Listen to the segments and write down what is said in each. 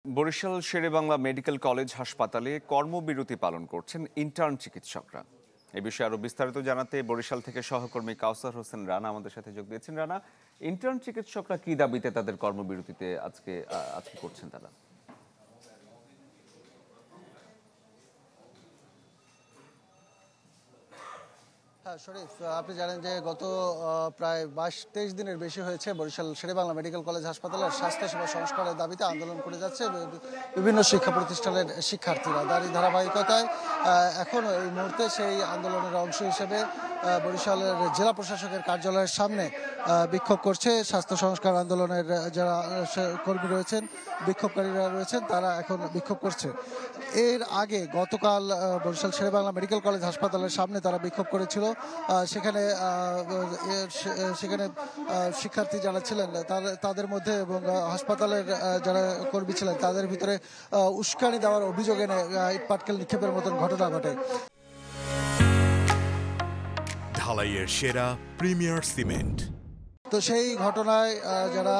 Barishal Sherebangla medical college হাসপাতালে কর্মবিরতি পালন করছেন ইন্টার্ন চিকিৎসকরা। এই বিষয়ে আরো বিস্তারিত জানাতে বরিশাল থেকে সহকর্মী কাউসার হোসেন রানা আমাদের সাথে যোগ দিয়েছেন। রানা, ইন্টার্ন চিকিৎসকরা কি দাবিতে তাদের কর্মবিরতিতে আজকে করছেন তারা? হ্যাঁ শরীফ, আপনি জানেন যে গত প্রায় 22-23 দিনের বেশি হয়েছে বরিশাল শেরেবাংলা মেডিকেল কলেজ হাসপাতালের স্বাস্থ্যসেবা সংস্কারের দাবিতে আন্দোলন করে যাচ্ছে বিভিন্ন শিক্ষা প্রতিষ্ঠানের শিক্ষার্থীরা। তারই ধারাবাহিকতায় এখন এই মুহূর্তে সেই আন্দোলনের অংশ হিসেবে বরিশালের জেলা প্রশাসকের কার্যালয়ের সামনে বিক্ষোভ করছে স্বাস্থ্য সংস্কার আন্দোলনের যারা কর্মী রয়েছেন, বিক্ষোভকারীরা রয়েছেন, তারা এখন বিক্ষোভ করছে। এর আগে গতকাল বরিশাল শেরেবাংলা মেডিকেল কলেজ হাসপাতালের সামনে তারা বিক্ষোভ করেছিল। সেখানে শিক্ষার্থী যারা ছিলেন তাদের মধ্যে এবং হাসপাতালের যারা কর্মী ছিলেন তাদের ভিতরে উস্কানি দেওয়ার অভিযোগ এনে ইটপাটকেল নিক্ষেপের মতন ঘটনা ঘটে। ঢালাইয়ের সেরা প্রিমিয়ার সিমেন্ট। তো সেই ঘটনায় যারা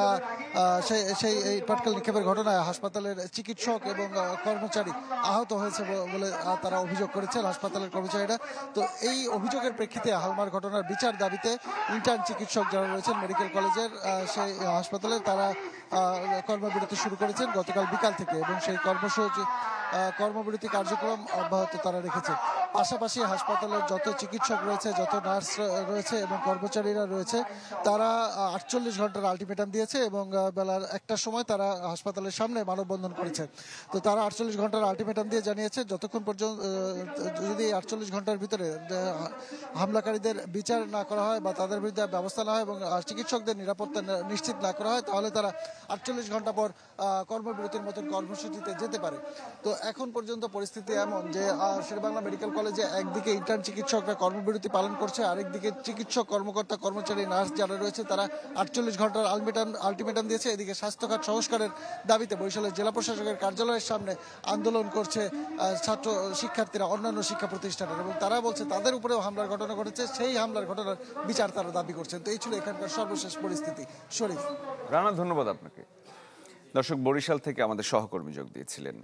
সেই ইটপাটকেল নিক্ষেপের ঘটনায় হাসপাতালের চিকিৎসক এবং কর্মচারী আহত হয়েছে বলে তারা অভিযোগ করেছেন হাসপাতালের কর্মচারীরা। তো এই অভিযোগের প্রেক্ষিতে হালমার ঘটনার বিচার দাবিতে ইন্টার্ন চিকিৎসক যারা রয়েছেন মেডিকেল কলেজের সেই হাসপাতালের তারা কর্মবিরতি শুরু করেছেন গতকাল বিকাল থেকে এবং সেই কর্মবিরতি কার্যক্রম অব্যাহত তারা রেখেছে। পাশাপাশি হাসপাতালের যত চিকিৎসক রয়েছে, যত নার্স রয়েছে এবং কর্মচারীরা রয়েছে তারা 48 ঘন্টার আলটিমেটাম দিয়েছে এবং বেলার 1টার সময় তারা হাসপাতালের সামনে মানববন্ধন করেছে। তো তারা 48 ঘন্টার আলটিমেটাম দিয়ে জানিয়েছে যতক্ষণ পর্যন্ত যদি 48 ঘন্টার ভিতরে হামলাকারীদের বিচার না করা হয় বা তাদের বিরুদ্ধে ব্যবস্থা না হয় এবং চিকিৎসকদের নিরাপত্তা নিশ্চিত না করা হয় তাহলে তারা 48 ঘন্টা পর কর্মবিরতির মতন কর্মসূচিতে যেতে পারে। তো এখন পর্যন্ত পরিস্থিতি এমন যে শেরেবাংলা মেডিকেল কলেজে একদিকে ইন্টার্ন চিকিৎসকরা কর্মবিরতি পালন করছে, আরেকদিকে চিকিৎসক কর্মকর্তা কর্মচারী নার্স যারা রয়েছে তারা 48 ঘন্টার আলটিমেটাম দিয়েছে। এদিকে স্বাস্থ্যখাত সংস্কারের দাবিতে বরিশালের জেলা প্রশাসকের কার্যালয়ের সামনে আন্দোলন করছে ছাত্র শিক্ষার্থীরা অন্যান্য শিক্ষা প্রতিষ্ঠানের, এবং তারা বলছে তাদের উপরেও হামলার ঘটনা ঘটেছে, সেই হামলার ঘটনার বিচার তারা দাবি করছেন। তো এই ছিল এখানকার সর্বশেষ পরিস্থিতি। শরীফ। রানা, ধন্যবাদ আপনাকে। দর্শক, বরিশাল থেকে আমাদের সহকর্মী যোগ দিয়েছিলেন।